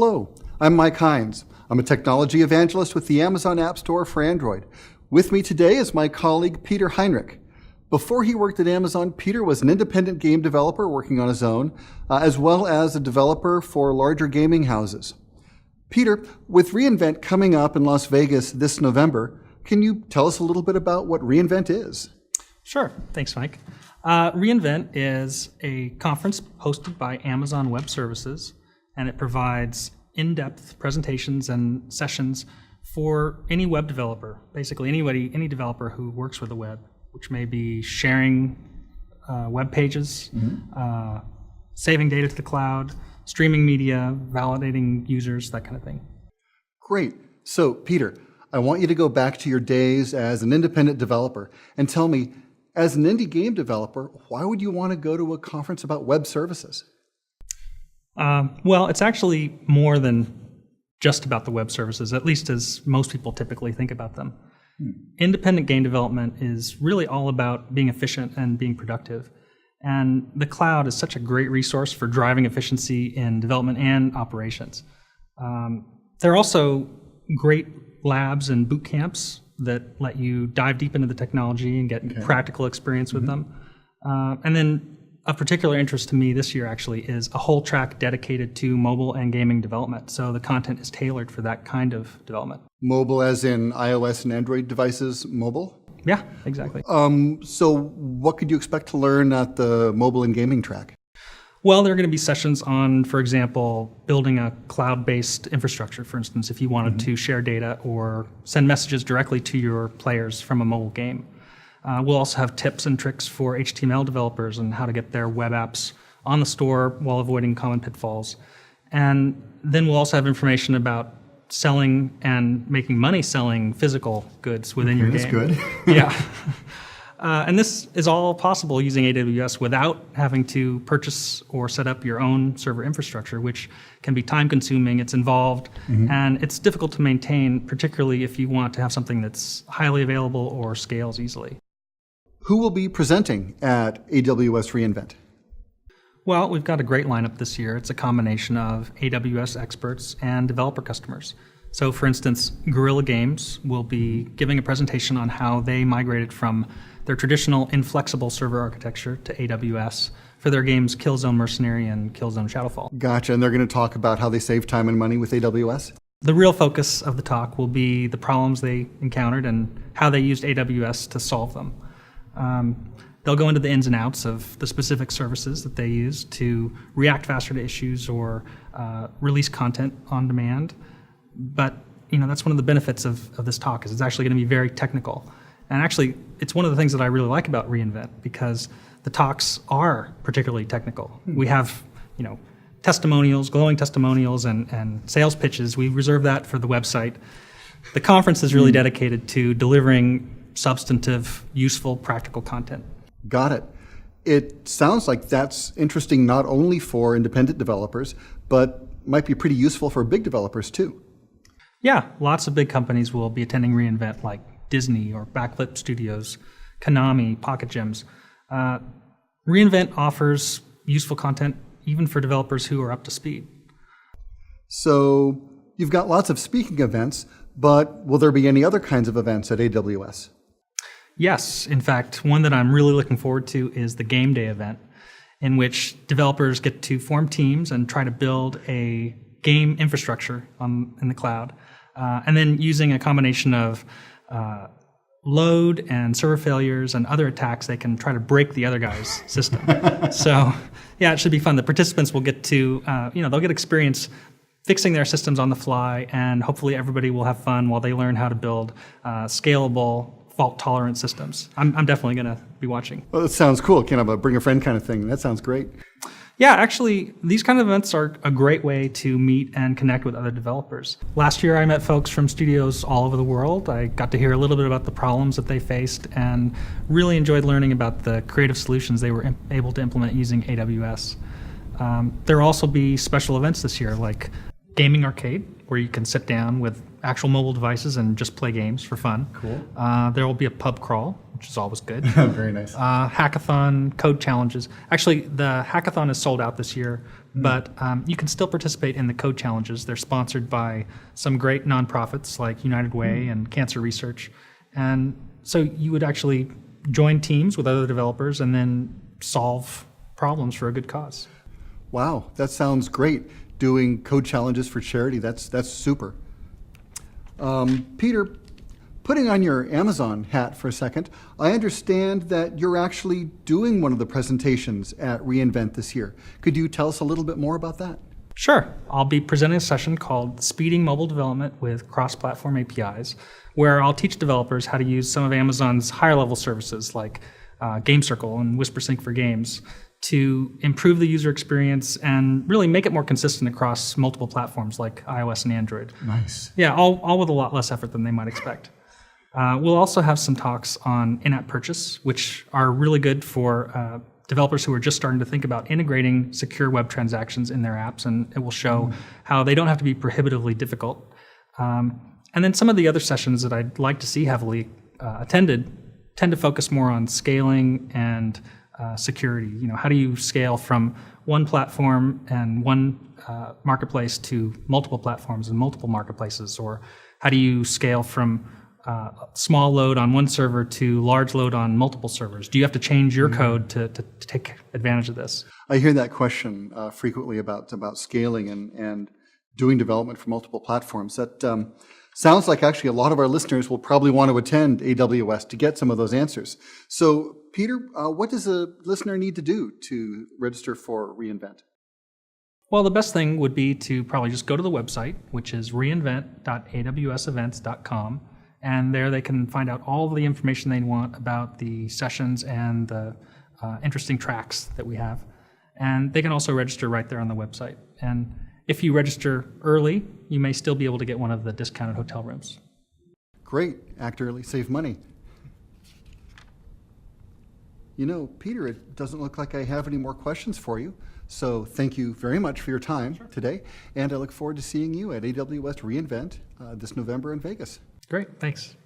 Hello, I'm Mike Hines. I'm a technology evangelist with the Amazon App Store for Android. With me today is my colleague Peter Heinrich. Before he worked at Amazon, Peter was an independent game developer working on his own, as well as a developer for larger gaming houses. Peter, with reInvent coming up in Las Vegas this November, can you tell us a little bit about what reInvent is? Sure. Thanks, Mike. reInvent is a conference hosted by Amazon Web Services, and it provides in-depth presentations and sessions for any web developer, basically any developer who works with the web, which may be sharing web pages, saving data to the cloud, streaming media, validating users, that kind of thing. Great. So, Peter, I want you to go back to your days as an independent developer and tell me, as an indie game developer, why would you want to go to a conference about web services? Well, it's actually more than just about the web services, at least as most people typically think about them. Independent game development is really all about being efficient and being productive. And the cloud is such a great resource for driving efficiency in development and operations. There are also great labs and boot camps that let you dive deep into the technology and get practical experience with them. And then of particular interest to me this year actually is a whole track dedicated to mobile and gaming development. So the content is tailored for that kind of development. Mobile as in iOS and Android devices mobile? Yeah, exactly. So what could you expect to learn at the mobile and gaming track? Well, there are going to be sessions on, for example, building a cloud-based infrastructure, for instance, if you wanted to share data or send messages directly to your players from a mobile game. We'll also have tips and tricks for HTML developers and how to get their web apps on the store while avoiding common pitfalls. And then we'll also have information about selling and making money selling physical goods within your game. That's good. Yeah. And this is all possible using AWS without having to purchase or set up your own server infrastructure, which can be time-consuming, it's involved, and it's difficult to maintain, particularly if you want to have something that's highly available or scales easily. Who will be presenting at AWS reInvent? Well, we've got a great lineup this year. It's a combination of AWS experts and developer customers. So, for instance, Guerrilla Games will be giving a presentation on how they migrated from their traditional inflexible server architecture to AWS for their games Killzone Mercenary and Killzone Shadowfall. Gotcha, and they're going to talk about how they save time and money with AWS? The real focus of the talk will be the problems they encountered and how they used AWS to solve them. They'll go into the ins and outs of the specific services that they use to react faster to issues or release content on demand. But that's one of the benefits of this talk is it's actually going to be very technical. And actually, it's one of the things that I really like about reInvent because the talks are particularly technical. We have, testimonials, glowing testimonials, and sales pitches. We reserve that for the website. The conference is really dedicated to delivering substantive, useful, practical content. Got it. It sounds like that's interesting not only for independent developers, but might be pretty useful for big developers too. Yeah, lots of big companies will be attending reInvent, like Disney or Backflip Studios, Konami, Pocket Gems. reInvent offers useful content even for developers who are up to speed. So you've got lots of speaking events, but will there be any other kinds of events at AWS? Yes, in fact, one that I'm really looking forward to is the Game Day event, in which developers get to form teams and try to build a game infrastructure in the cloud. And then using a combination of load and server failures and other attacks, they can try to break the other guy's system. So, yeah, it should be fun. The participants will get to, they'll get experience fixing their systems on the fly, and hopefully everybody will have fun while they learn how to build scalable, fault-tolerant systems. I'm definitely going to be watching. Well, that sounds cool. Kind of a bring a friend kind of thing. That sounds great. Yeah, actually, these kind of events are a great way to meet and connect with other developers. Last year, I met folks from studios all over the world. I got to hear a little bit about the problems that they faced and really enjoyed learning about the creative solutions they were able to implement using AWS. There will also be special events this year, like Gaming Arcade, where you can sit down with actual mobile devices and just play games for fun. Cool. There will be a pub crawl, which is always good. Very nice. Hackathon, code challenges. Actually, the hackathon is sold out this year, but you can still participate in the code challenges. They're sponsored by some great nonprofits like United Way and Cancer Research. And so you would actually join teams with other developers and then solve problems for a good cause. Wow, that sounds great. Doing code challenges for charity, that's super. Peter, putting on your Amazon hat for a second, I understand that you're actually doing one of the presentations at reInvent this year. Could you tell us a little bit more about that? Sure. I'll be presenting a session called Speeding Mobile Development with Cross-Platform APIs, where I'll teach developers how to use some of Amazon's higher-level services like GameCircle and WhisperSync for Games to improve the user experience and really make it more consistent across multiple platforms like iOS and Android. Nice. Yeah, all with a lot less effort than they might expect. We'll also have some talks on in-app purchase, which are really good for developers who are just starting to think about integrating secure web transactions in their apps, and it will show how they don't have to be prohibitively difficult. And then some of the other sessions that I'd like to see heavily attended tend to focus more on scaling and security. How do you scale from one platform and one marketplace to multiple platforms and multiple marketplaces? Or how do you scale from small load on one server to large load on multiple servers? Do you have to change your code to take advantage of this? I hear that question frequently about scaling and doing development for multiple platforms. That sounds like actually a lot of our listeners will probably want to attend AWS to get some of those answers. So, Peter, what does a listener need to do to register for reInvent? Well, the best thing would be to probably just go to the website, which is reinvent.awsevents.com. And there they can find out all of the information they want about the sessions and the interesting tracks that we have. And they can also register right there on the website. And if you register early, you may still be able to get one of the discounted hotel rooms. Great. Act early, save money. Peter, it doesn't look like I have any more questions for you. So thank you very much for your time today. And I look forward to seeing you at AWS reInvent this November in Vegas. Great. Thanks.